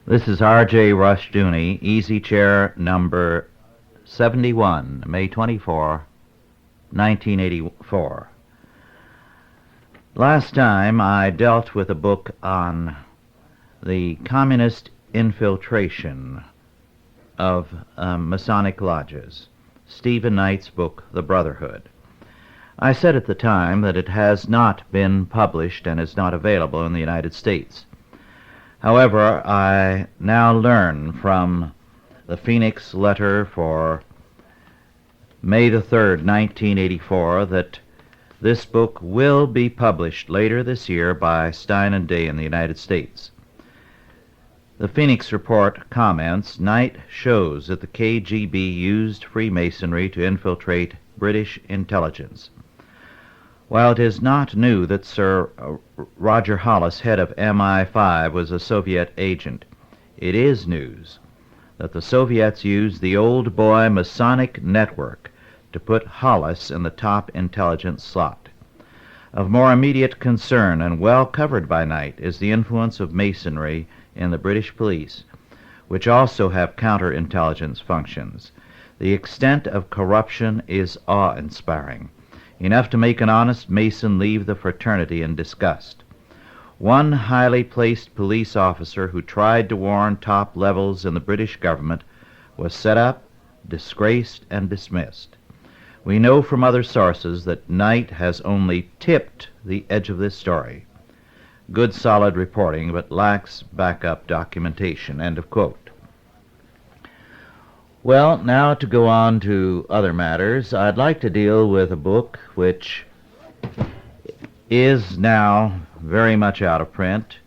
This is R.J. Rushdoony, Easy Chair number 71, May 24, 1984. Last time I dealt with a book on the communist infiltration of Masonic lodges, Stephen Knight's book, The Brotherhood. I said at the time that it has not been published and is not available in the United States. However, I now learn from the Phoenix letter for May the 3rd, 1984, that this book will be published later this year by Stein & Day in the United States. The Phoenix report comments, Knight shows that the KGB used Freemasonry to infiltrate British intelligence. While it is not new that Sir Roger Hollis, head of MI5, was a Soviet agent, it is news that the Soviets used the old boy Masonic network to put Hollis in the top intelligence slot. Of more immediate concern and well covered by Knight is the influence of Masonry in the British police, which also have counterintelligence functions. The extent of corruption is awe-inspiring, enough to make an honest Mason leave the fraternity in disgust. One highly placed police officer who tried to warn top levels in the British government was set up, disgraced, and dismissed. We know from other sources that Knight has only tipped the edge of this story. Good solid reporting, but lacks backup documentation. End of quote. Well, now to go on to other matters, I'd like to deal with a book which is now very much out of print.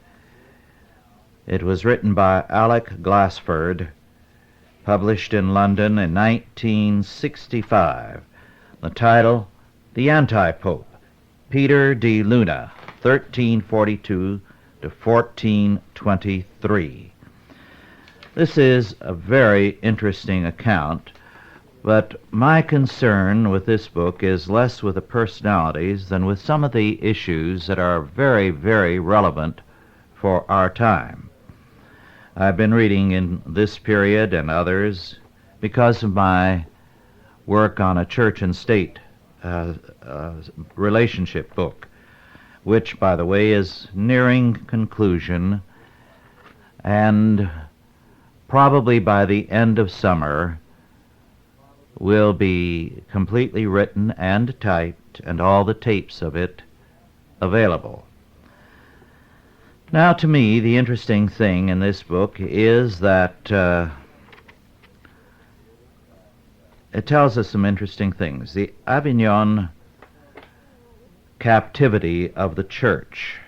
It was written by Alec Glassford, published in London in 1965. The title, The Anti-Pope, Peter de Luna, 1342 to 1423. This is a very interesting account, but my concern with this book is less with the personalities than with some of the issues that are very, very relevant for our time. I've been reading in this period and others because of my work on a church and state relationship book, which, by the way, is nearing conclusion, and probably by the end of summer will be completely written and typed and all the tapes of it available. Now, to me, the interesting thing in this book is that it tells us some interesting things. The Avignon captivity of the church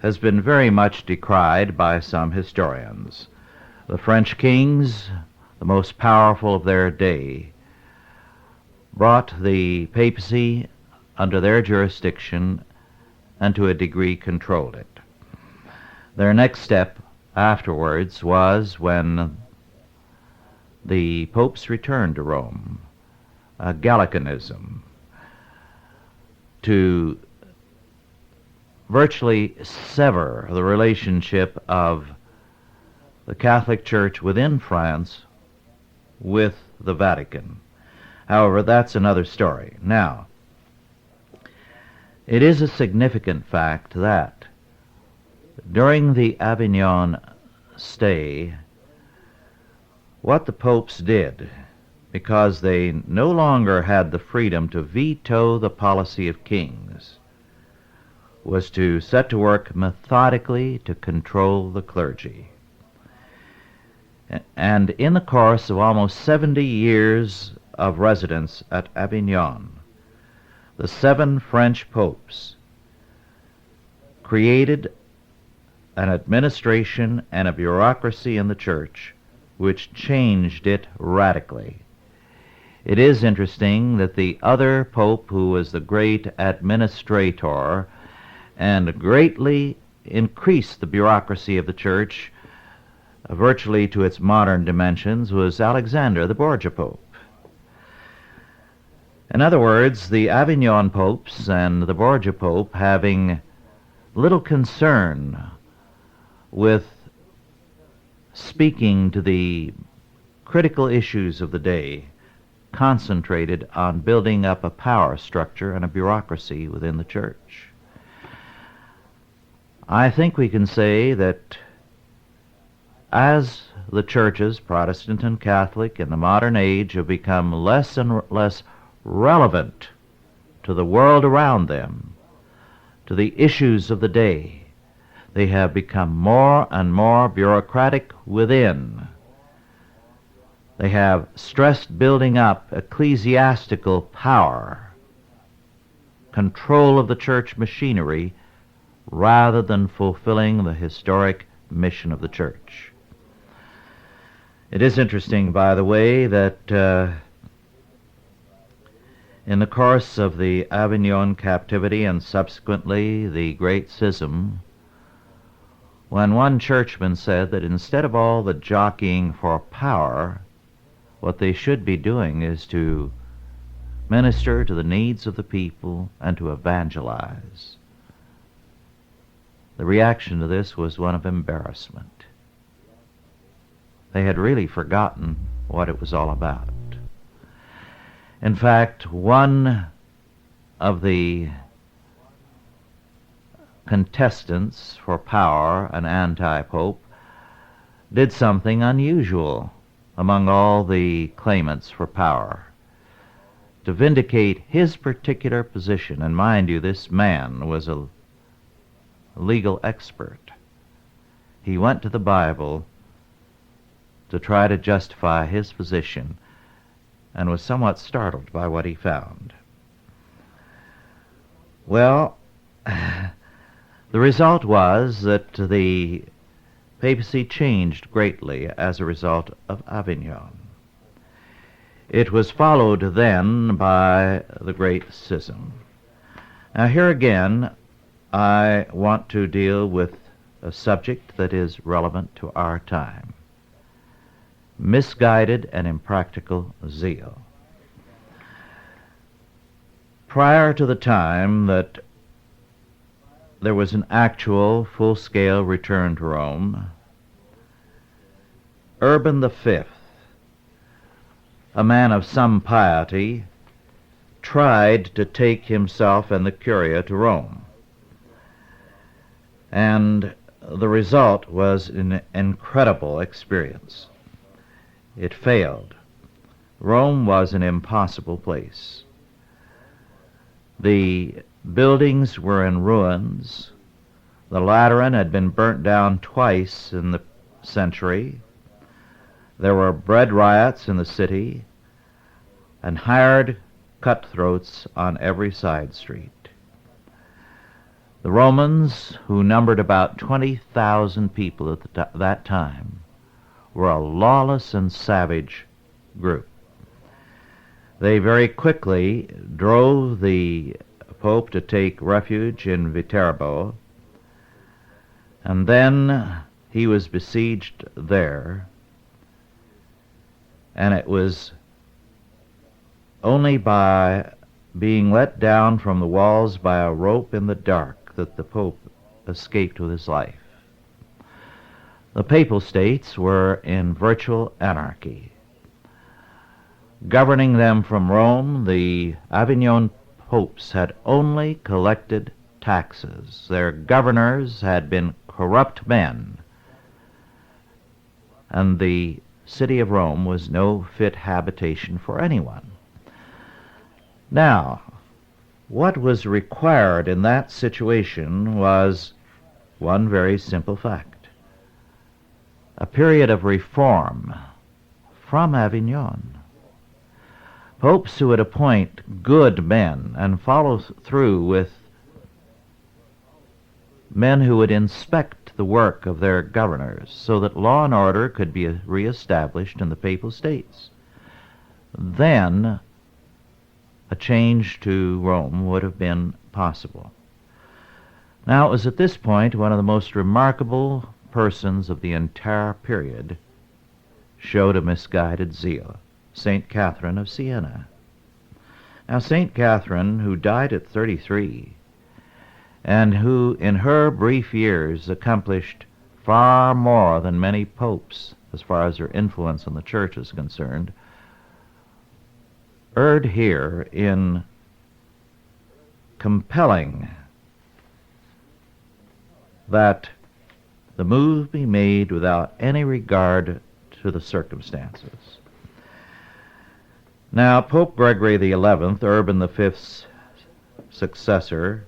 has been very much decried by some historians. The French kings, the most powerful of their day, brought the papacy under their jurisdiction and to a degree controlled it. Their next step afterwards was when the popes returned to Rome, Gallicanism, to virtually sever the relationship of the Catholic Church within France with the Vatican. However, that's another story. Now, it is a significant fact that during the Avignon stay, what the popes did, because they no longer had the freedom to veto the policy of kings, was to set to work methodically to control the clergy. And in the course of almost 70 years of residence at Avignon, the 7 French popes created an administration and a bureaucracy in the church which changed it radically. It is interesting that the other pope, who was the great administrator and greatly increased the bureaucracy of the church virtually to its modern dimensions, was Alexander, the Borgia Pope. In other words, the Avignon popes and the Borgia Pope, having little concern with speaking to the critical issues of the day, concentrated on building up a power structure and a bureaucracy within the church. I think we can say that as the churches, Protestant and Catholic, in the modern age have become less and less relevant to the world around them, to the issues of the day, they have become more and more bureaucratic within. They have stressed building up ecclesiastical power, control of the church machinery, rather than fulfilling the historic mission of the church. It is interesting, by the way, that in the course of the Avignon captivity and subsequently the Great Schism, when one churchman said that instead of all the jockeying for power, what they should be doing is to minister to the needs of the people and to evangelize. The reaction to this was one of embarrassment. They had really forgotten what it was all about. In fact, one of the contestants for power, an anti-pope, did something unusual among all the claimants for power. To vindicate his particular position, and mind you, this man was a legal expert, he went to the Bible to try to justify his position and was somewhat startled by what he found. Well, the result was that the papacy changed greatly as a result of Avignon. It was followed then by the Great Schism. Now here again, I want to deal with a subject that is relevant to our time: misguided and impractical zeal. Prior to the time that there was an actual full-scale return to Rome, Urban V, a man of some piety, tried to take himself and the Curia to Rome. And the result was an incredible experience. It failed. Rome was an impossible place. The buildings were in ruins. The Lateran had been burnt down twice in the century. There were bread riots in the city and hired cutthroats on every side street. The Romans, who numbered about 20,000 people at that time, were a lawless and savage group. They very quickly drove the Pope to take refuge in Viterbo, and then he was besieged there, and it was only by being let down from the walls by a rope in the dark that the Pope escaped with his life. The Papal States were in virtual anarchy. Governing them from Rome, the Avignon popes had only collected taxes. Their governors had been corrupt men, and the city of Rome was no fit habitation for anyone. Now, what was required in that situation was one very simple fact: a period of reform from Avignon. Popes who would appoint good men and follow through with men who would inspect the work of their governors so that law and order could be reestablished in the Papal States. Then a change to Rome would have been possible. Now, it was at this point one of the most remarkable persons of the entire period showed a misguided zeal: St. Catherine of Siena. Now, St. Catherine, who died at 33, and who in her brief years accomplished far more than many popes, as far as her influence on the church is concerned, erred here in compelling that the move be made without any regard to the circumstances. Now, Pope Gregory XI, Urban V's successor,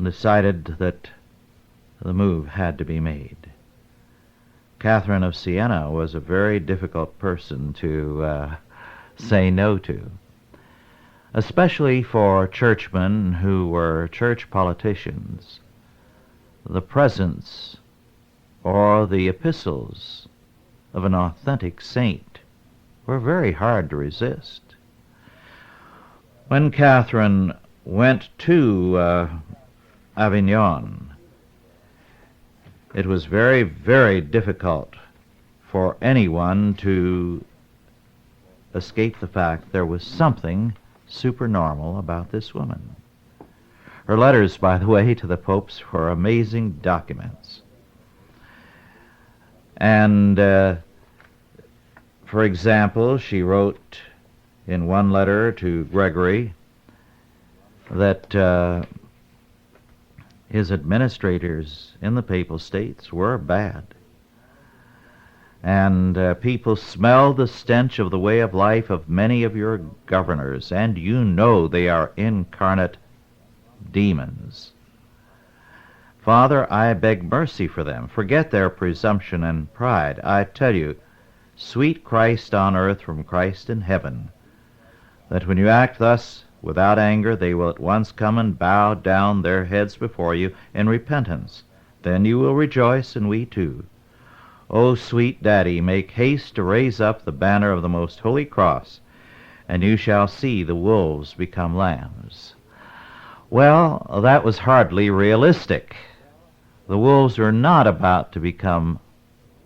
decided that the move had to be made. Catherine of Siena was a very difficult person to say no to, especially for churchmen who were church politicians. The presence or the epistles of an authentic saint were very hard to resist. When Catherine went to Avignon, it was very, very difficult for anyone to escape the fact there was something supernormal about this woman. Her letters, by the way, to the popes were amazing documents. And, for example, she wrote in one letter to Gregory that his administrators in the Papal States were bad. And people smell the stench of the way of life of many of your governors, and you know they are incarnate demons. Father, I beg mercy for them. Forget their presumption and pride. I tell you, sweet Christ on earth from Christ in heaven, that when you act thus without anger, they will at once come and bow down their heads before you in repentance. Then you will rejoice, and we too. O sweet Daddy, make haste to raise up the banner of the most holy cross, and you shall see the wolves become lambs. Well, that was hardly realistic. The wolves are not about to become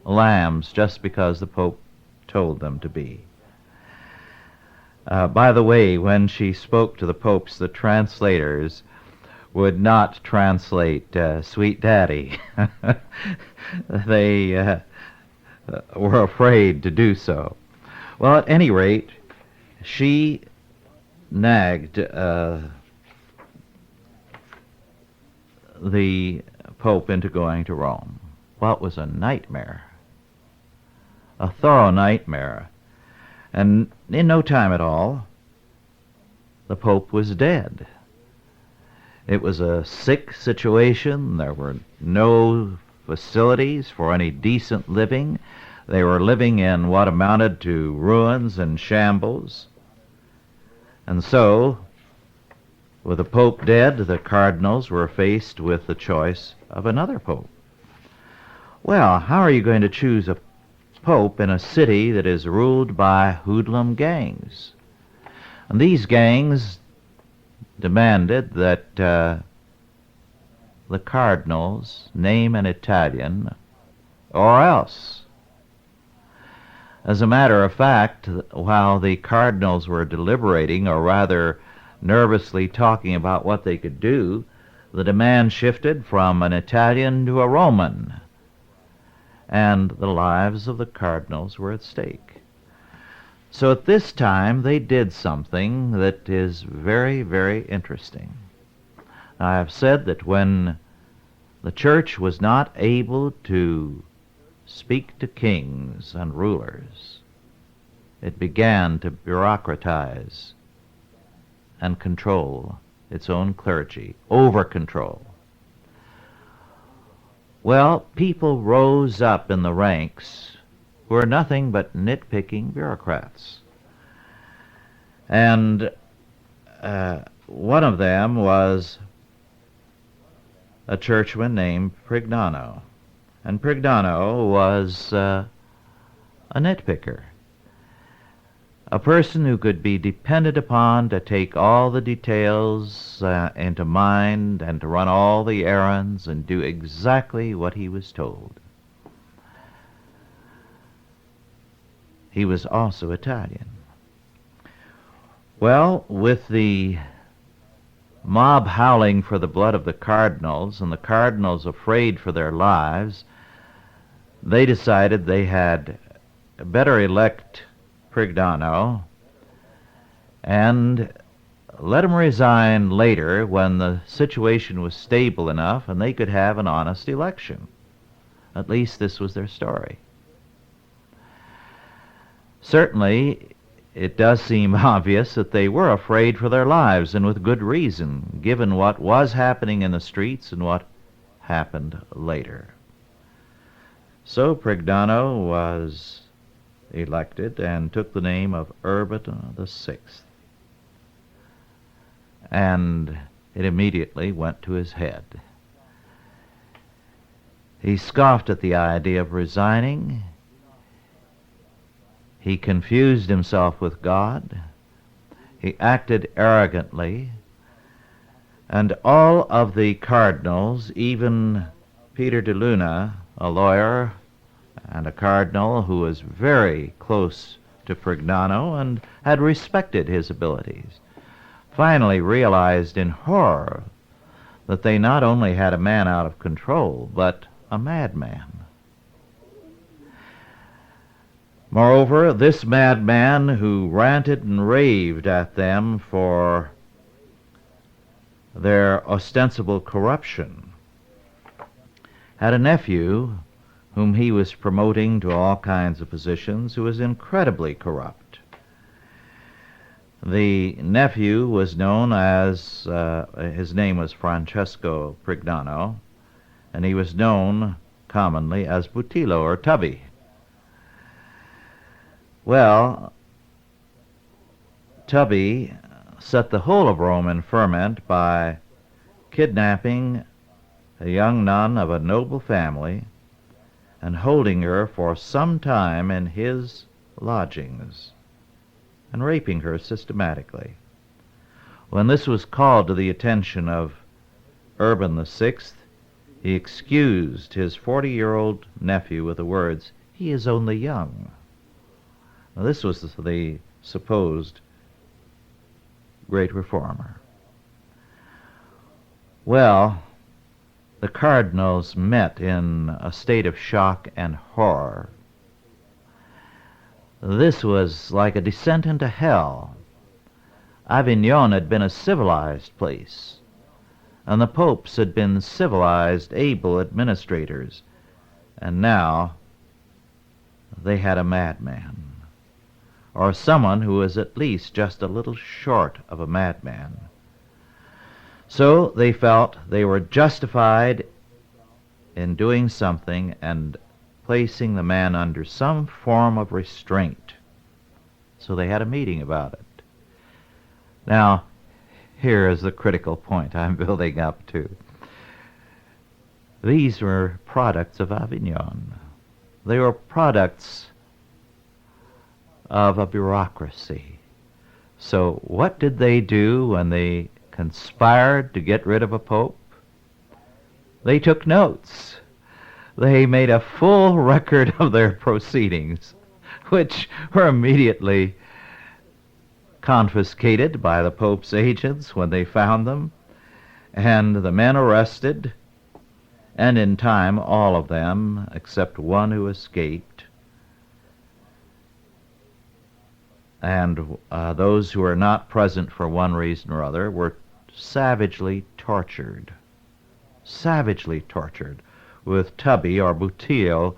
lambs just because the Pope told them to be. By the way, when she spoke to the popes, the translators would not translate sweet daddy. They were afraid to do so. Well, at any rate, she nagged the Pope into going to Rome. Well, it was a nightmare, a thorough nightmare. And in no time at all, the Pope was dead. It was a sick situation. There were no facilities for any decent living. They were living in what amounted to ruins and shambles. And so, with the Pope dead, the cardinals were faced with the choice of another Pope. Well, how are you going to choose a Pope in a city that is ruled by hoodlum gangs? And these gangs demanded that the cardinals name an Italian or else. As a matter of fact, while the cardinals were deliberating, or rather nervously talking about what they could do, the demand shifted from an Italian to a Roman, and the lives of the cardinals were at stake. So at this time they did something that is very, very interesting. I have said that when the church was not able to speak to kings and rulers, it began to bureaucratize and control its own clergy, over-control. Well, people rose up in the ranks who are nothing but nitpicking bureaucrats. And one of them was a churchman named Prignano. And Prignano was a nitpicker, a person who could be depended upon to take all the details into mind and to run all the errands and do exactly what he was told. He was also Italian. Well, with the mob howling for the blood of the cardinals, and the cardinals afraid for their lives, they decided they had better elect Prignano and let him resign later when the situation was stable enough and they could have an honest election. At least this was their story. Certainly, it does seem obvious that they were afraid for their lives, and with good reason, given what was happening in the streets and what happened later. So Prignano was elected and took the name of Urban VI. And it immediately went to his head. He scoffed at the idea of resigning. He confused himself with God. He acted arrogantly. And all of the cardinals, even Peter de Luna, a lawyer and a cardinal who was very close to Prignano and had respected his abilities, finally realized in horror that they not only had a man out of control, but a madman. Moreover, this madman who ranted and raved at them for their ostensible corruption had a nephew whom he was promoting to all kinds of positions who was incredibly corrupt. The nephew was known as, his name was Francesco Prignano, and he was known commonly as Butillo or Tubby. Well, Tubby set the whole of Rome in ferment by kidnapping a young nun of a noble family and holding her for some time in his lodgings and raping her systematically. When this was called to the attention of Urban VI, he excused his 40-year-old nephew with the words, "He is only young." Now, this was the supposed great reformer. Well, the cardinals met in a state of shock and horror. This was like a descent into hell. Avignon had been a civilized place, and the popes had been civilized, able administrators, and now they had a madman, or someone who was at least just a little short of a madman. So they felt they were justified in doing something and placing the man under some form of restraint. So they had a meeting about it. Now, here is the critical point I'm building up to. These were products of Avignon. They were products of a bureaucracy. So what did they do when they conspired to get rid of a pope? They took notes. They made a full record of their proceedings, which were immediately confiscated by the pope's agents when they found them, and the men arrested, and in time all of them, except one who escaped, and those who were not present for one reason or other, were savagely tortured, with Tubby or Butillo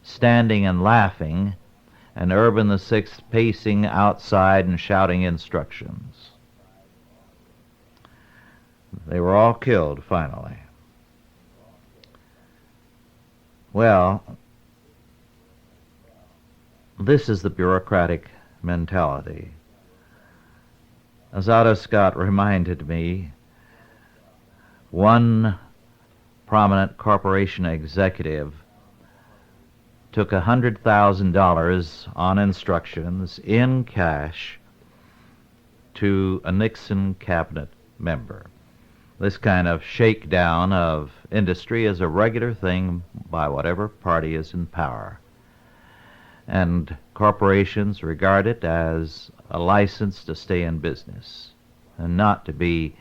standing and laughing, and Urban VI pacing outside and shouting instructions. They were all killed finally. Well, this is the bureaucratic mentality. As Otto Scott reminded me, one prominent corporation executive took $100,000 on instructions in cash to a Nixon cabinet member. This kind of shakedown of industry is a regular thing by whatever party is in power. And corporations regard it as a license to stay in business and not to be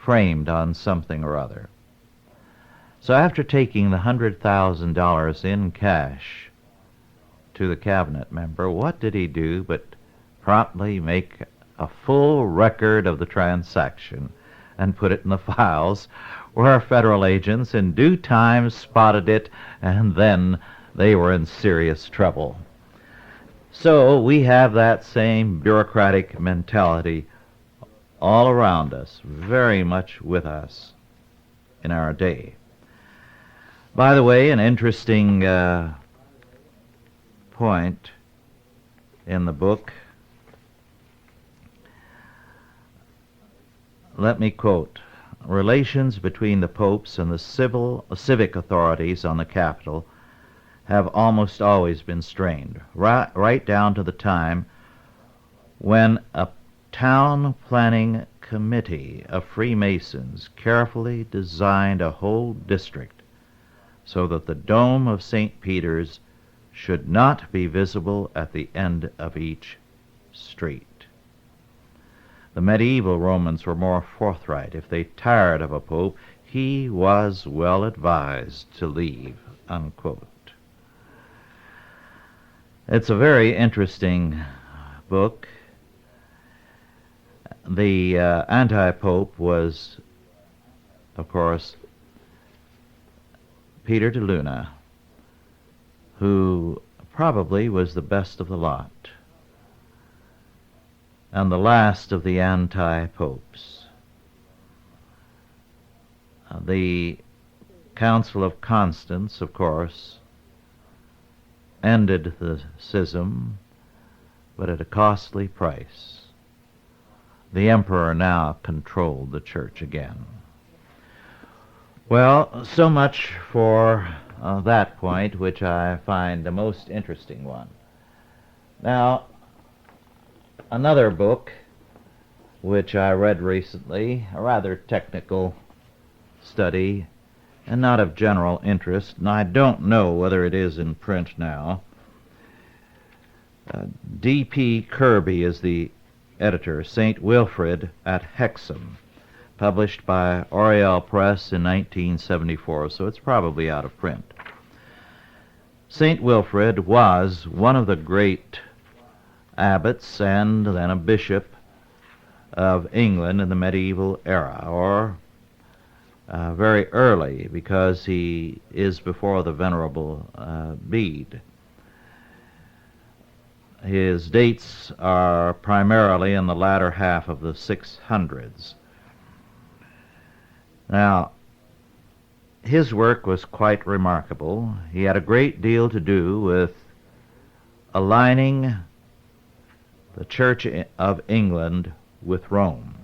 framed on something or other. So after taking the $100,000 in cash to the cabinet member, what did he do but promptly make a full record of the transaction and put it in the files, where federal agents in due time spotted it, and then they were in serious trouble. So we have that same bureaucratic mentality all around us, very much with us in our day. By the way, an interesting point in the book, let me quote, "Relations between the popes and the civic authorities on the capital have almost always been strained, right down to the time when a town planning committee of Freemasons carefully designed a whole district so that the dome of St. Peter's should not be visible at the end of each street." The medieval Romans were more forthright. If they tired of a pope, he was well advised to leave, unquote. It's a very interesting book. The anti-pope was, of course, Peter de Luna, who probably was the best of the lot and the last of the anti-popes. The Council of Constance, of course, ended the schism, but at a costly price. The emperor now controlled the church again. Well, so much for that point, which I find the most interesting one. Now, another book which I read recently, a rather technical study and not of general interest, and I don't know whether it is in print now. D.P. Kirby is the editor, St. Wilfrid at Hexham, published by Oriel Press in 1974, so it's probably out of print. St. Wilfrid was one of the great abbots and then a bishop of England in the medieval era, or very early, because he is before the Venerable Bede. His dates are primarily in the latter half of the 600s. Now, his work was quite remarkable. He had a great deal to do with aligning the Church of England with Rome.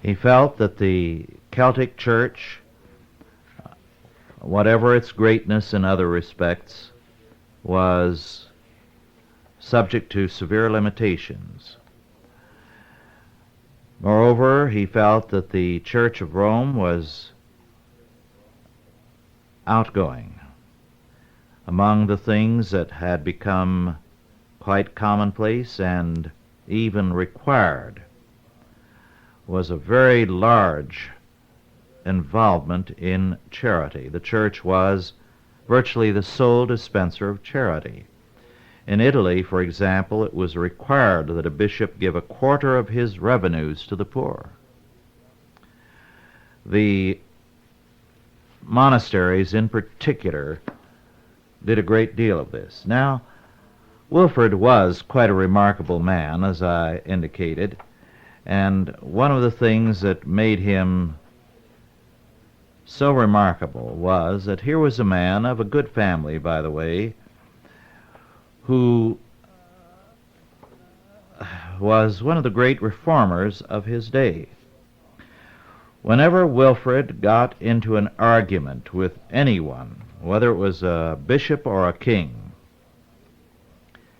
He felt that the Celtic Church, whatever its greatness in other respects, was subject to severe limitations. Moreover, he felt that the Church of Rome was outgoing. Among the things that had become quite commonplace and even required was a very large involvement in charity. The church was virtually the sole dispenser of charity. In Italy, for example, it was required that a bishop give a quarter of his revenues to the poor. The monasteries in particular did a great deal of this. Now, Wilfrid was quite a remarkable man, as I indicated, and one of the things that made him so remarkable was that here was a man of a good family, by the way, who was one of the great reformers of his day. Whenever Wilfrid got into an argument with anyone, whether it was a bishop or a king,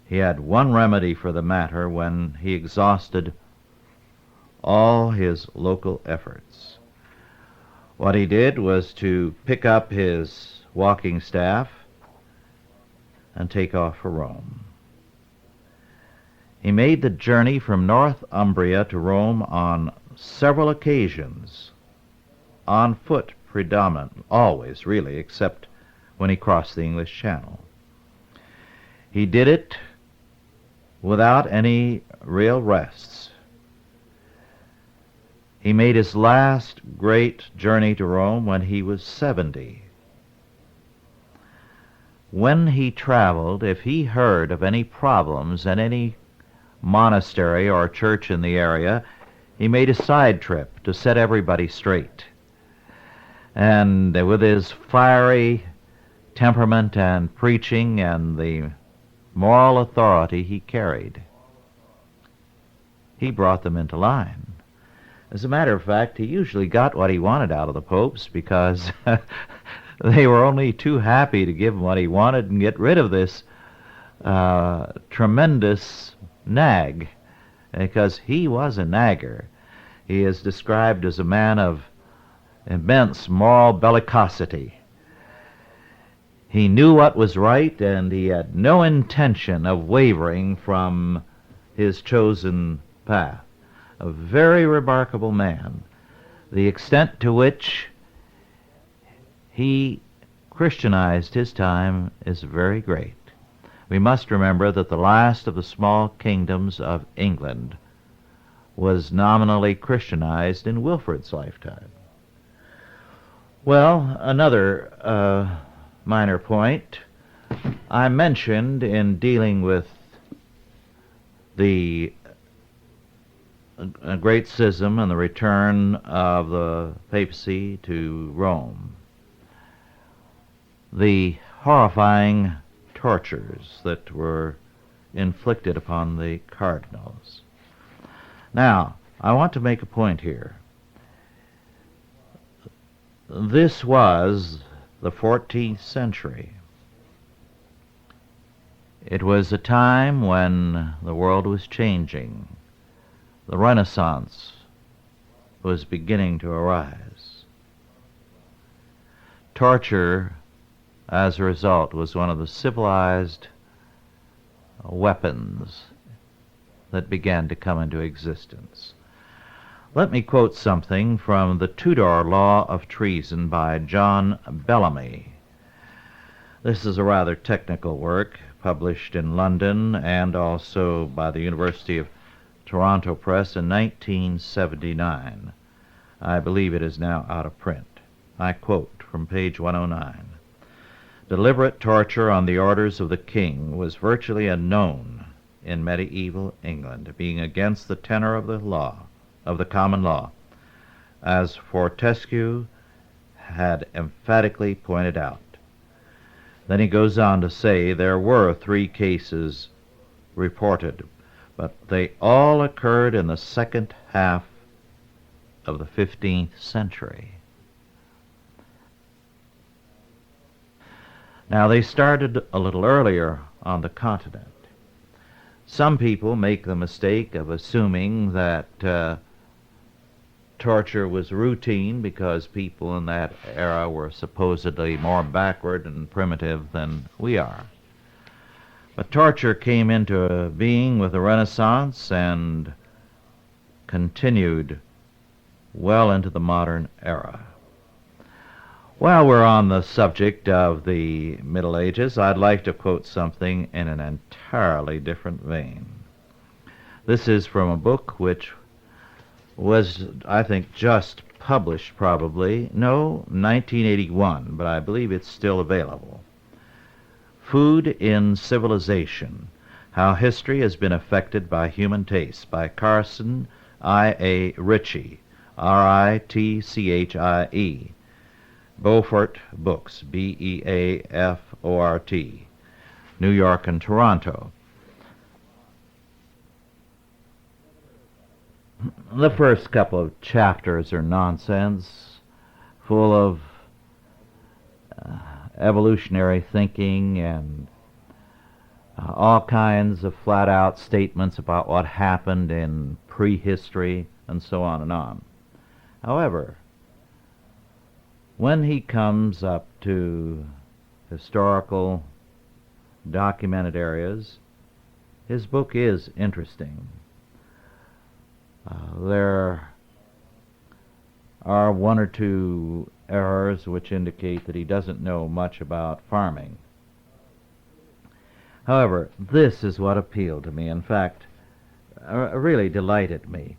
he had one remedy for the matter when he exhausted all his local efforts. What he did was to pick up his walking staff and take off for Rome. He made the journey from Northumbria to Rome on several occasions, on foot predominant, always really, except when he crossed the English Channel. He did it without any real rests. He made his last great journey to Rome when he was 70. When he traveled, if he heard of any problems in any monastery or church in the area, he made a side trip to set everybody straight. And with his fiery temperament and preaching and the moral authority he carried, he brought them into line. As a matter of fact, he usually got what he wanted out of the popes because they were only too happy to give him what he wanted and get rid of this tremendous nag, because he was a nagger. He is described as a man of immense moral bellicosity. He knew what was right, and he had no intention of wavering from his chosen path. A very remarkable man. The extent to which he Christianized his time is very great. We must remember that the last of the small kingdoms of England was nominally Christianized in Wilfrid's lifetime. Well, another minor point I mentioned in dealing with the Great Schism and the return of the papacy to Rome, the horrifying tortures that were inflicted upon the cardinals. Now, I want to make a point here. This was the 14th century. It was a time when the world was changing. The Renaissance was beginning to arise. Torture, as a result, was one of the civilized weapons that began to come into existence. Let me quote something from the Tudor Law of Treason by John Bellamy. This is a rather technical work published in London and also by the University of Toronto Press in 1979. I believe it is now out of print. I quote from page 109. Deliberate torture on the orders of the king was virtually unknown in medieval England, being against the tenor of the law, of the common law, as Fortescue had emphatically pointed out. Then he goes on to say there were 3 cases reported, but they all occurred in the second half of the 15th century. Now, they started a little earlier on the continent. Some people make the mistake of assuming that torture was routine because people in that era were supposedly more backward and primitive than we are. But torture came into being with the Renaissance and continued well into the modern era. While we're on the subject of the Middle Ages, I'd like to quote something in an entirely different vein. This is from a book which was, I think, just published probably, 1981, but I believe it's still available. Food in Civilization, How History Has Been Affected by Human Taste, by Carson I.A. Ritchie, R-I-T-C-H-I-E, Beaufort Books, B-E-A-F-O-R-T, New York and Toronto. The first couple of chapters are nonsense, full of evolutionary thinking and all kinds of flat-out statements about what happened in prehistory and so on and on. However, when he comes up to historical documented areas, his book is interesting. There are one or two errors which indicate that he doesn't know much about farming. However, this is what appealed to me. In fact, really delighted me.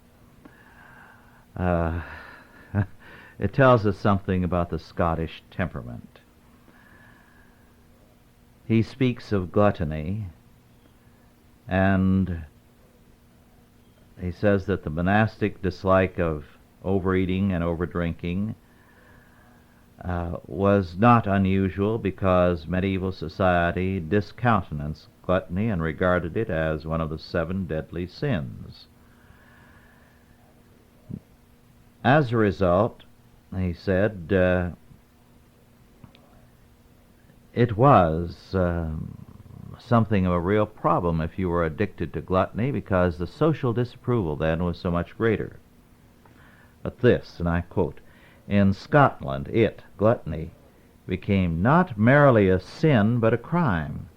It tells us something about the Scottish temperament. He speaks of gluttony, and he says that the monastic dislike of overeating and overdrinking was not unusual because medieval society discountenanced gluttony and regarded it as one of the 7 deadly sins. As a result, he said, it was something of a real problem if you were addicted to gluttony, because the social disapproval then was so much greater. But this, and I quote, "In Scotland gluttony, became not merely a sin but a crime.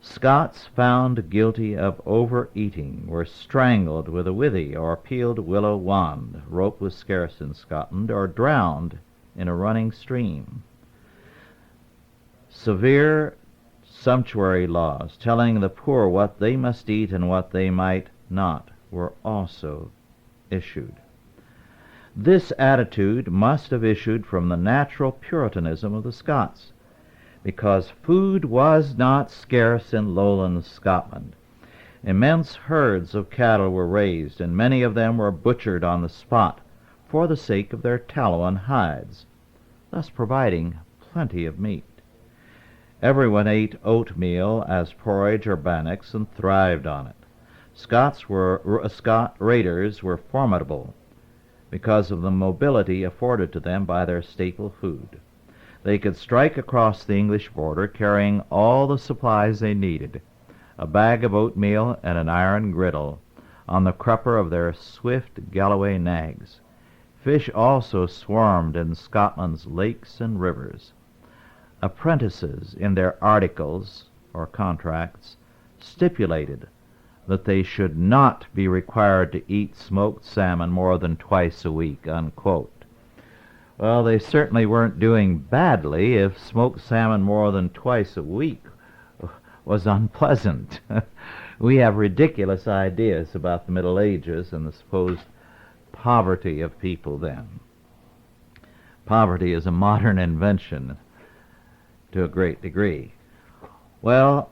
Scots found guilty of overeating were strangled with a withy or peeled willow wand — rope was scarce in Scotland — or drowned in a running stream. Severe sumptuary laws telling the poor what they must eat and what they might not were also issued. This attitude must have issued from the natural Puritanism of the Scots, because food was not scarce in lowland Scotland. Immense herds of cattle were raised, and many of them were butchered on the spot for the sake of their tallow and hides, thus providing plenty of meat. Everyone ate oatmeal as porridge or bannocks and thrived on it. Scot raiders were formidable because of the mobility afforded to them by their staple food. They could strike across the English border carrying all the supplies they needed, a bag of oatmeal and an iron griddle, on the crupper of their swift Galloway nags. Fish also swarmed in Scotland's lakes and rivers. Apprentices, in their articles or contracts, stipulated that they should not be required to eat smoked salmon more than twice a week, unquote. Well, they certainly weren't doing badly if smoked salmon more than twice a week was unpleasant. We have ridiculous ideas about the Middle Ages and the supposed poverty of people then. Poverty is a modern invention to a great degree. Well,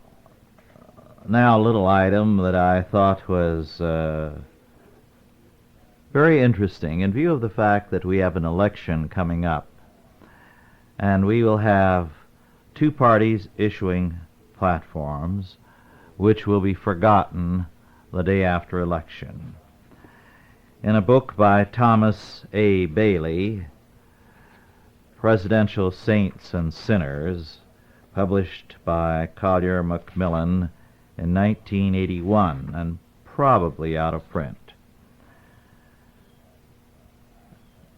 now a little item that I thought was very interesting in view of the fact that we have an election coming up, and we will have 2 parties issuing platforms which will be forgotten the day after election. In a book by Thomas A. Bailey, Presidential Saints and Sinners, published by Collier Macmillan in 1981 and probably out of print,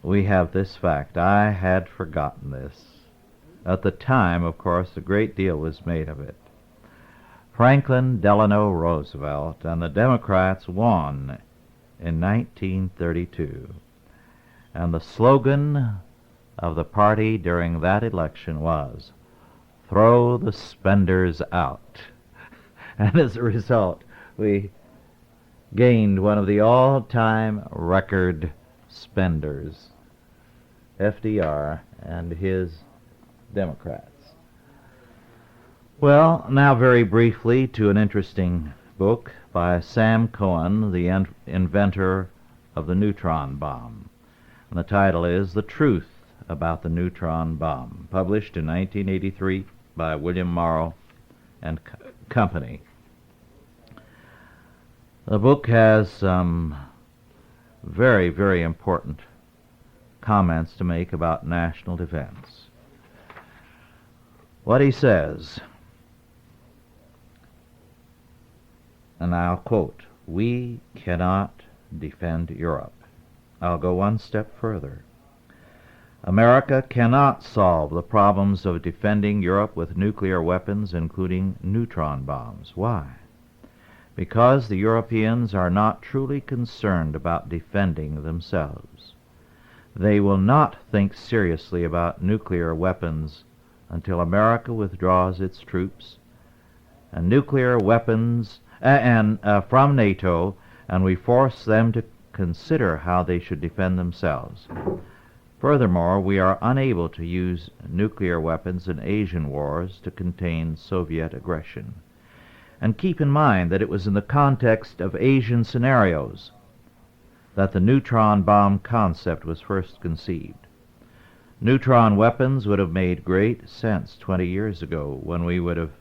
we have this fact. I had forgotten this. At the time, of course, a great deal was made of it. Franklin Delano Roosevelt and the Democrats won in 1932, and the slogan of the party during that election was, "Throw the spenders out." And as a result, we gained one of the all-time record spenders, FDR and his Democrats. Well, now very briefly to an interesting book by Sam Cohen, the inventor of the neutron bomb. And the title is "The Truth About the Neutron Bomb," published in 1983 by William Morrow and Company. The book has some very, very important comments to make about national defense. What he says, and I'll quote, "We cannot defend Europe. I'll go one step further. America cannot solve the problems of defending Europe with nuclear weapons, including neutron bombs. Why? Because the Europeans are not truly concerned about defending themselves. They will not think seriously about nuclear weapons until America withdraws its troops and nuclear weapons from NATO, and we force them to consider how they should defend themselves. Furthermore, we are unable to use nuclear weapons in Asian wars to contain Soviet aggression. And keep in mind that it was in the context of Asian scenarios that the neutron bomb concept was first conceived. Neutron weapons would have made great sense 20 years ago when we would have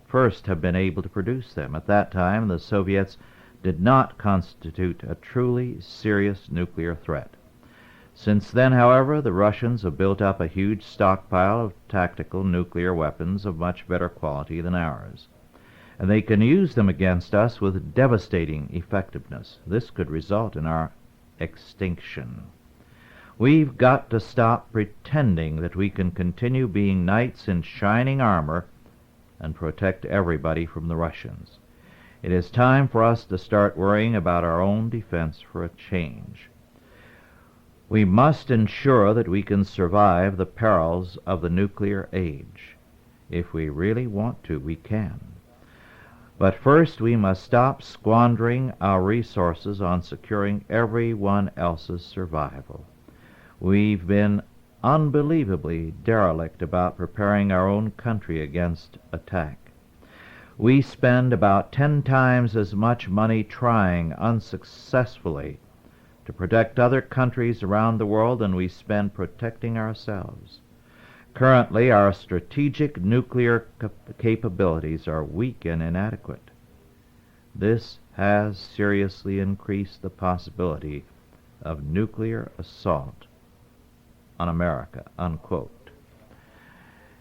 first have been able to produce them. At that time, the Soviets did not constitute a truly serious nuclear threat. Since then, however, the Russians have built up a huge stockpile of tactical nuclear weapons of much better quality than ours, and they can use them against us with devastating effectiveness. This could result in our extinction. We've got to stop pretending that we can continue being knights in shining armor and protect everybody from the Russians. It is time for us to start worrying about our own defense for a change. We must ensure that we can survive the perils of the nuclear age. If we really want to, we can. But first, we must stop squandering our resources on securing everyone else's survival. We've been unbelievably derelict about preparing our own country against attack. We spend about 10 times as much money trying unsuccessfully to protect other countries around the world than we spend protecting ourselves. Currently, our strategic nuclear capabilities are weak and inadequate. This has seriously increased the possibility of nuclear assault on America, unquote.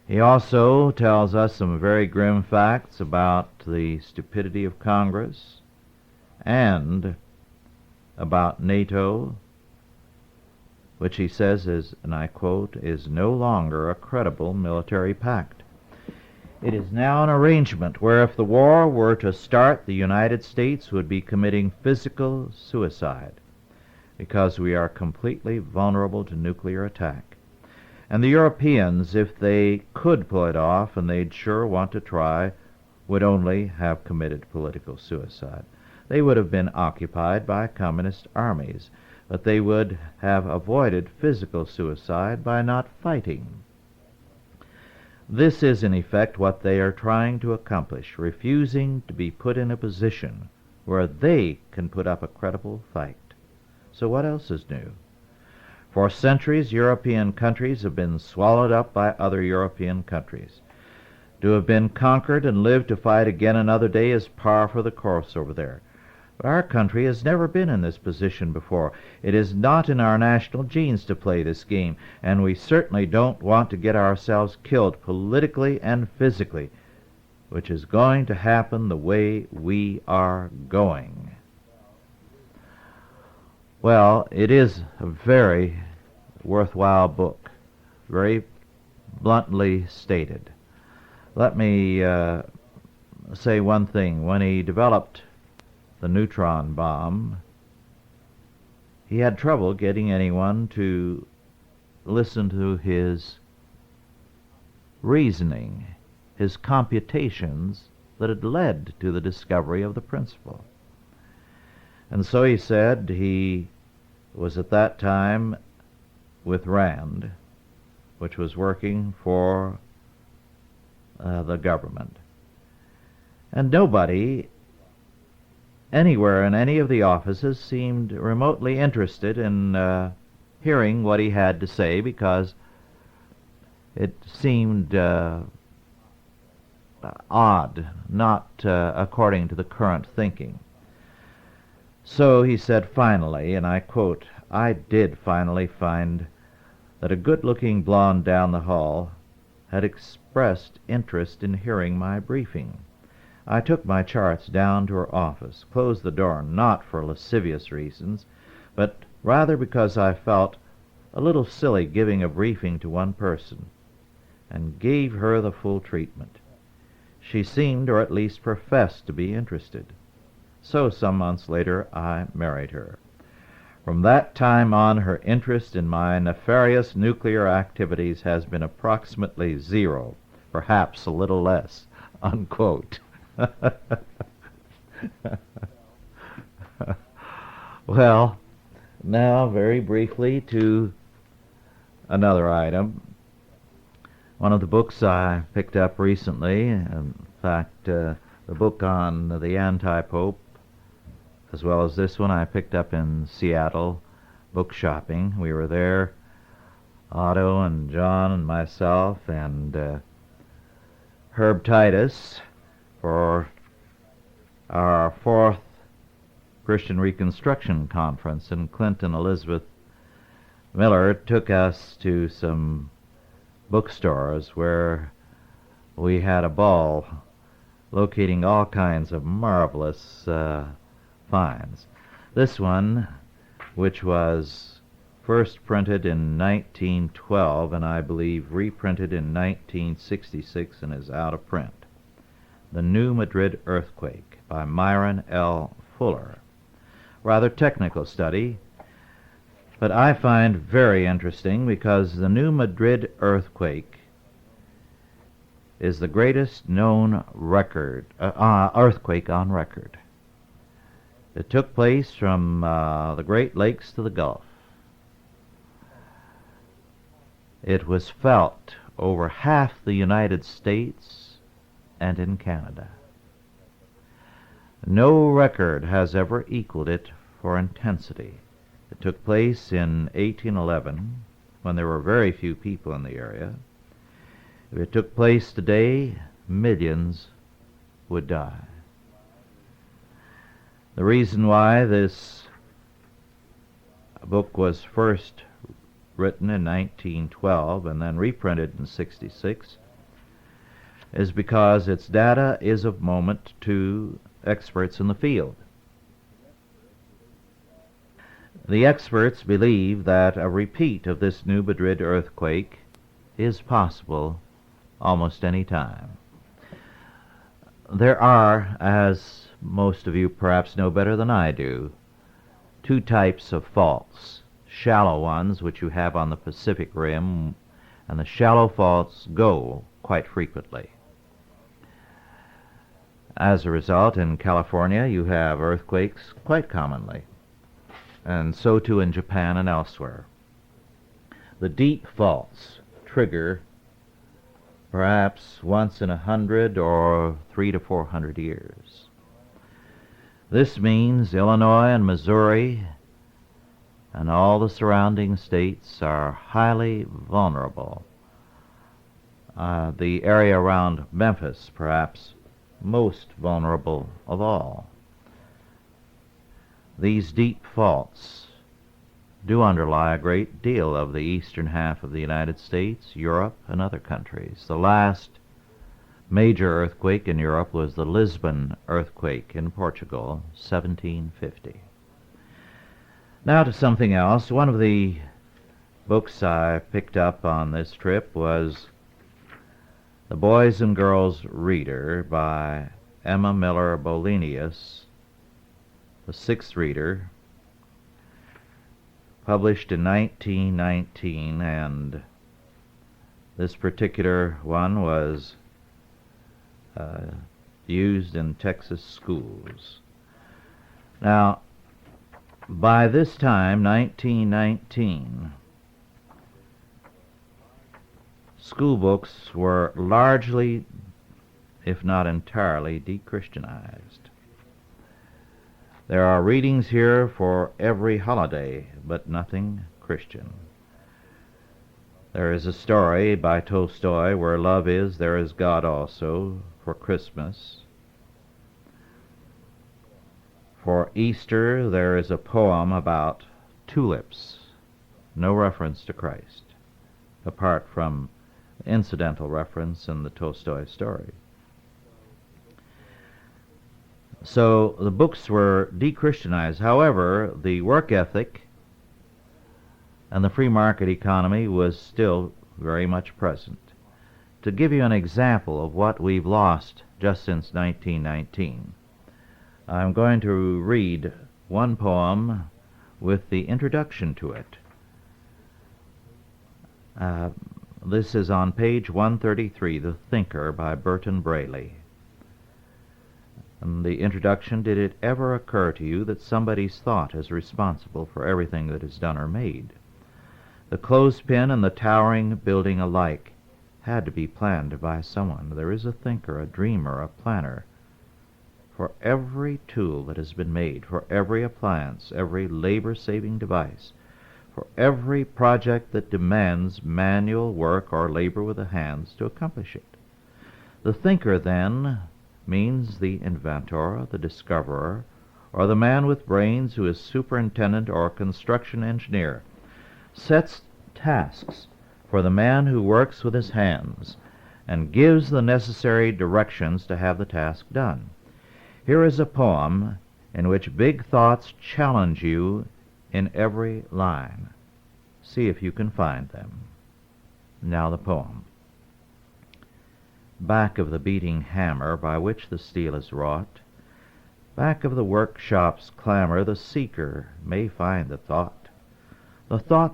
He also tells us some very grim facts about the stupidity of Congress and about NATO, which he says is, and I quote, is no longer a credible military pact. It is now an arrangement where if the war were to start, the United States would be committing physical suicide because we are completely vulnerable to nuclear attack. And the Europeans, if they could pull it off, and they'd sure want to try, would only have committed political suicide. They would have been occupied by communist armies, but they would have avoided physical suicide by not fighting. This is in effect what they are trying to accomplish, refusing to be put in a position where they can put up a credible fight. So what else is new? For centuries, European countries have been swallowed up by other European countries. To have been conquered and live to fight again another day is par for the course over there. But our country has never been in this position before. It is not in our national genes to play this game, and we certainly don't want to get ourselves killed politically and physically, which is going to happen the way we are going. Well, it is a very worthwhile book, very bluntly stated. Let me say one thing. When he developed the neutron bomb, he had trouble getting anyone to listen to his reasoning, his computations that had led to the discovery of the principle. And so he said he was at that time with Rand, which was working for the government. And nobody anywhere in any of the offices seemed remotely interested in hearing what he had to say, because it seemed odd, not according to the current thinking. So he said finally, and I quote, "I did finally find that a good-looking blonde down the hall had expressed interest in hearing my briefing. I took my charts down to her office, closed the door, not for lascivious reasons, but rather because I felt a little silly giving a briefing to one person, and gave her the full treatment. She seemed, or at least professed, to be interested. So some months later I married her. From that time on, her interest in my nefarious nuclear activities has been approximately zero, perhaps a little less, unquote. Well, now very briefly to another item. One of the books I picked up recently, in fact, the book on the anti-pope, as well as this one, I picked up in Seattle, book shopping. We were there, Otto and John and myself and Herb Titus, for our fourth Christian Reconstruction Conference, and Clinton Elizabeth Miller took us to some bookstores where we had a ball locating all kinds of marvelous finds. This one, which was first printed in 1912 and I believe reprinted in 1966 and is out of print, The New Madrid Earthquake by Myron L. Fuller. Rather technical study, but I find very interesting because the New Madrid earthquake is the greatest known earthquake on record. It took place from the Great Lakes to the Gulf. It was felt over half the United States and in Canada. No record has ever equaled it for intensity. It took place in 1811, when there were very few people in the area. If it took place today, millions would die. The reason why this book was first written in 1912 and then reprinted in 66 is because its data is of moment to experts in the field. The experts believe that a repeat of this New Madrid earthquake is possible almost any time. There are, as most of you perhaps know better than I do, two types of faults. Shallow ones, which you have on the Pacific Rim, and the shallow faults go quite frequently. As a result, in California, you have earthquakes quite commonly, and so too in Japan and elsewhere. The deep faults trigger perhaps once in 100 or 300 to 400 years. This means Illinois and Missouri and all the surrounding states are highly vulnerable. The area around Memphis, perhaps most vulnerable of all. These deep faults do underlie a great deal of the eastern half of the United States, Europe, and other countries. The last major earthquake in Europe was the Lisbon earthquake in Portugal, 1750. Now to something else. One of the books I picked up on this trip was The Boys and Girls Reader by Emma Miller Bolenius, the sixth reader, published in 1919, and this particular one was used in Texas schools. Now, by this time, 1919, school books were largely, if not entirely, de-Christianized. There are readings here for every holiday, but nothing Christian. There is a story by Tolstoy, where love is, there is God also, for Christmas. For Easter, there is a poem about tulips, no reference to Christ, apart from incidental reference in the Tolstoy story. So the books were de-Christianized. However, the work ethic and the free market economy was still very much present. To give you an example of what we've lost just since 1919, I'm going to read one poem with the introduction to it. This is on page 133, The Thinker by Burton Braley. And the introduction, did it ever occur to you that somebody's thought is responsible for everything that is done or made? The clothespin and the towering building alike had to be planned by someone. There is a thinker, a dreamer, a planner. For every tool that has been made, for every appliance, every labor-saving device, for every project that demands manual work or labor with the hands to accomplish it. The thinker, then, means the inventor, the discoverer, or the man with brains who is superintendent or construction engineer, sets tasks for the man who works with his hands and gives the necessary directions to have the task done. Here is a poem in which big thoughts challenge you in every line. See if you can find them. Now the poem. Back of the beating hammer by which the steel is wrought, back of the workshop's clamor, the seeker may find the thought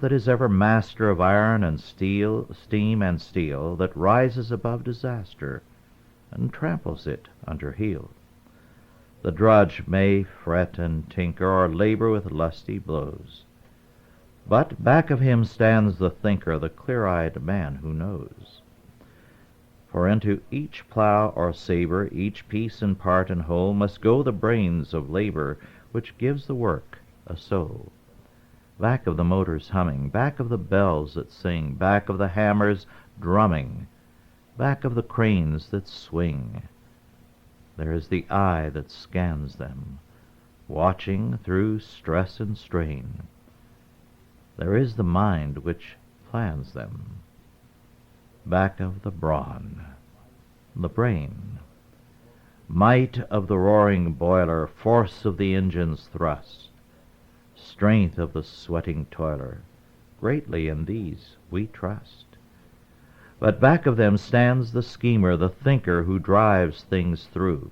that is ever master of iron and steel, steam and steel, that rises above disaster and tramples it under heel. The drudge may fret and tinker or labor with lusty blows, but back of him stands the thinker, the clear-eyed man who knows. For into each plow or saber, each piece and part and whole, must go the brains of labor which gives the work a soul. Back of the motors humming, back of the bells that sing, back of the hammers drumming, back of the cranes that swing, there is the eye that scans them, watching through stress and strain. There is the mind which plans them. Back of the brawn, the brain, might of the roaring boiler, force of the engine's thrust, strength of the sweating toiler, greatly in these we trust. But back of them stands the schemer, the thinker who drives things through.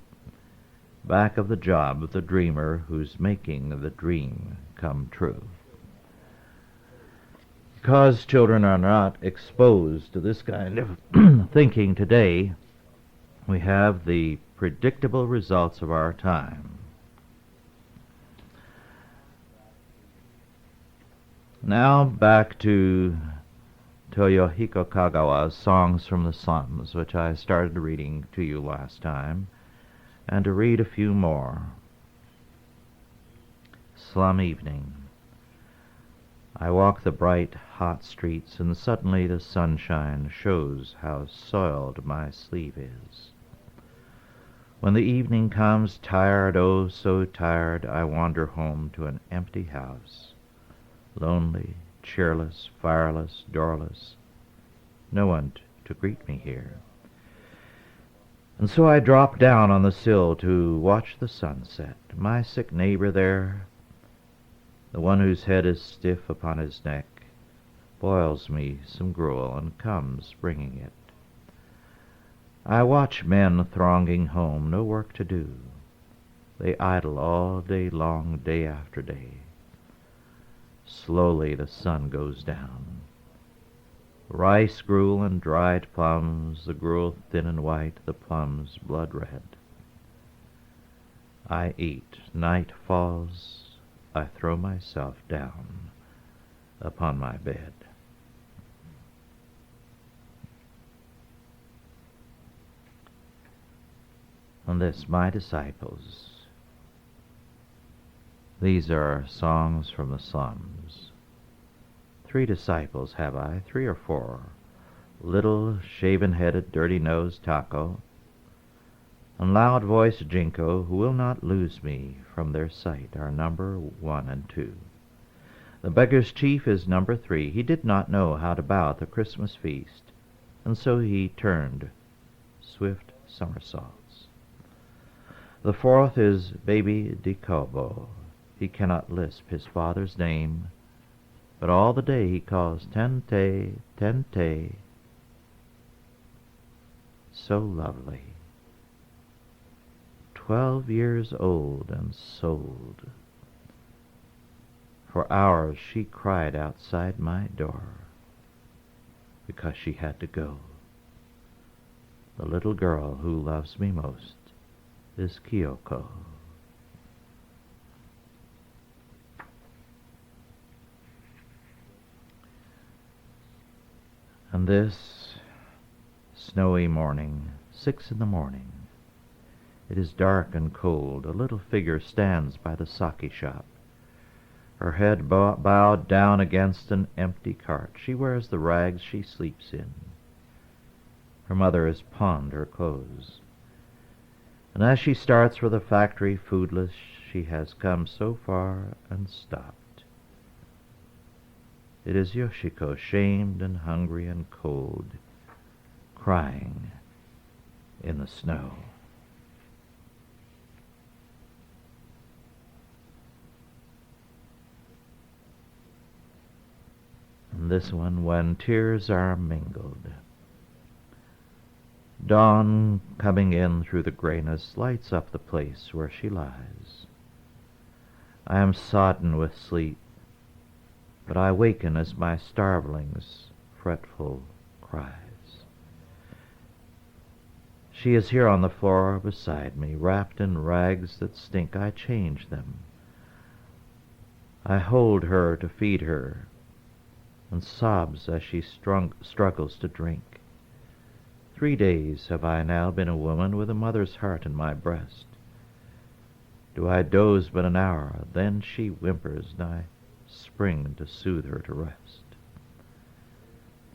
Back of the job, the dreamer who's making the dream come true. Because children are not exposed to this kind of thinking today, we have the predictable results of our time. Now back to Toyohiko Kagawa's Songs from the Slums, which I started reading to you last time, and to read a few more. Slum evening. I walk the bright, hot streets, and suddenly the sunshine shows how soiled my sleeve is. When the evening comes, tired, oh so tired, I wander home to an empty house. Lonely, cheerless, fireless, doorless, no one to greet me here. And so I drop down on the sill to watch the sunset. My sick neighbor there, the one whose head is stiff upon his neck, boils me some gruel and comes bringing it. I watch men thronging home, no work to do. They idle all day long, day after day. Slowly the sun goes down. Rice gruel and dried plums, the gruel thin and white, the plums blood red. I eat. Night falls. I throw myself down upon my bed. And this, my disciples. These are songs from the slums. 3 disciples have I, 3 or 4. Little, shaven-headed, dirty-nosed Taco, and loud-voiced Jinko, who will not lose me from their sight, are number 1 and 2. The beggar's chief is number 3. He did not know how to bow at the Christmas feast, and so he turned swift somersaults. The 4th is baby Dicobo. He cannot lisp his father's name, but all the day he calls Tente, Tente. So lovely. 12 years old and sold. For hours she cried outside my door because she had to go. The little girl who loves me most is Kyoko. And this snowy morning, 6 a.m, it is dark and cold. A little figure stands by the sake shop, her head bowed down against an empty cart. She wears the rags she sleeps in. Her mother has pawned her clothes. And as she starts for the factory foodless, she has come so far and stopped. It is Yoshiko, shamed and hungry and cold, crying in the snow. And this one, when tears are mingled. Dawn, coming in through the grayness, lights up the place where she lies. I am sodden with sleep, but I waken as my starveling's fretful cries. She is here on the floor beside me, wrapped in rags that stink. I change them. I hold her to feed her, and sobs as she struggles to drink. 3 days have I now been a woman with a mother's heart in my breast. Do I doze but an hour, then she whimpers, and I spring to soothe her to rest.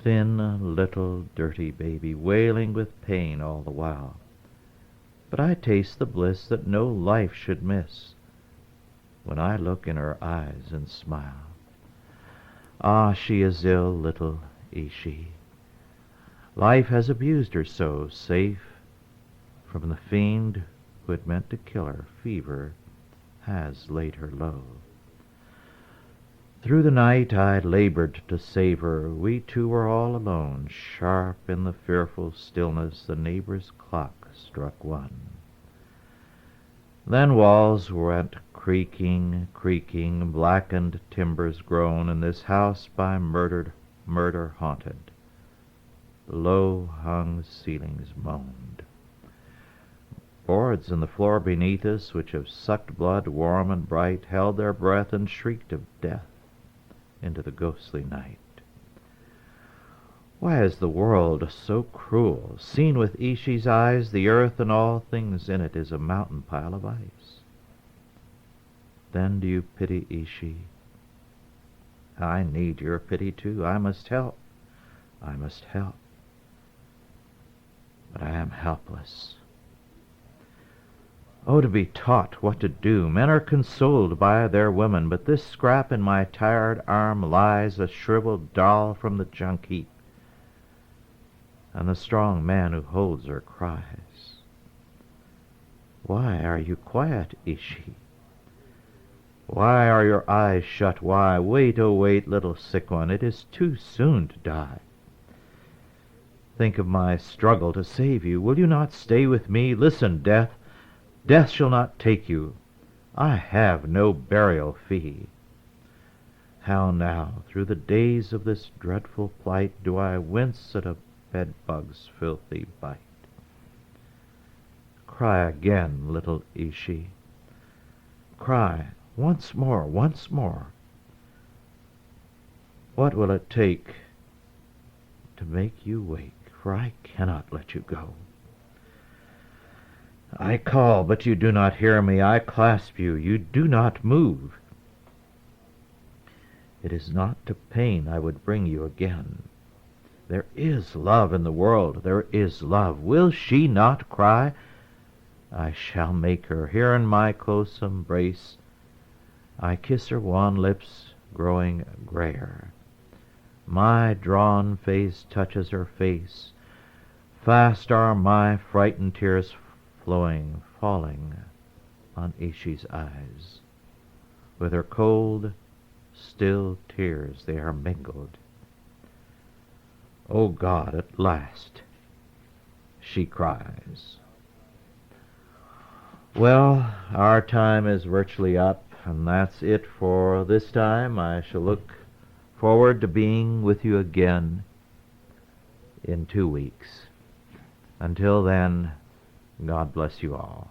Thin, little, dirty baby, wailing with pain all the while. But I taste the bliss that no life should miss when I look in her eyes and smile. Ah, she is ill, little Ishi. Life has abused her so, safe from the fiend who had meant to kill her. Fever has laid her low. Through the night I labored to save her. We two were all alone. Sharp in the fearful stillness, the neighbor's clock struck 1. Then walls went creaking, creaking, blackened timbers groan, and this house by murder haunted. The low-hung ceilings moaned. Boards in the floor beneath us, which have sucked blood warm and bright, held their breath and shrieked of death into the ghostly night. Why is the world so cruel? Seen with Ishi's eyes, the earth and all things in it is a mountain pile of ice. Then do you pity Ishi? I need your pity too. I must help. I must help. But I am helpless. Oh, to be taught what to do. Men are consoled by their women, but this scrap in my tired arm lies a shriveled doll from the junk heap, and the strong man who holds her cries. Why are you quiet, Ishi? Why are your eyes shut? Why? Wait, oh wait, little sick one, it is too soon to die. Think of my struggle to save you. Will you not stay with me? Listen, death. Death shall not take you. I have no burial fee. How now, through the days of this dreadful plight, do I wince at a bedbug's filthy bite. Cry again, little Ishi. Cry once more, once more. What will it take to make you wake? For I cannot let you go. I call, but you do not hear me. I clasp you. You do not move. It is not to pain I would bring you again. There is love in the world. There is love. Will she not cry? I shall make her. Here in my close embrace, I kiss her wan lips growing grayer. My drawn face touches her face. Fast are my frightened tears flowing, falling on Ishi's eyes. With her cold, still tears they are mingled. O God, at last, she cries. Well, our time is virtually up. And that's it for this time. I shall look forward to being with you again in 2 weeks. Until then, God bless you all.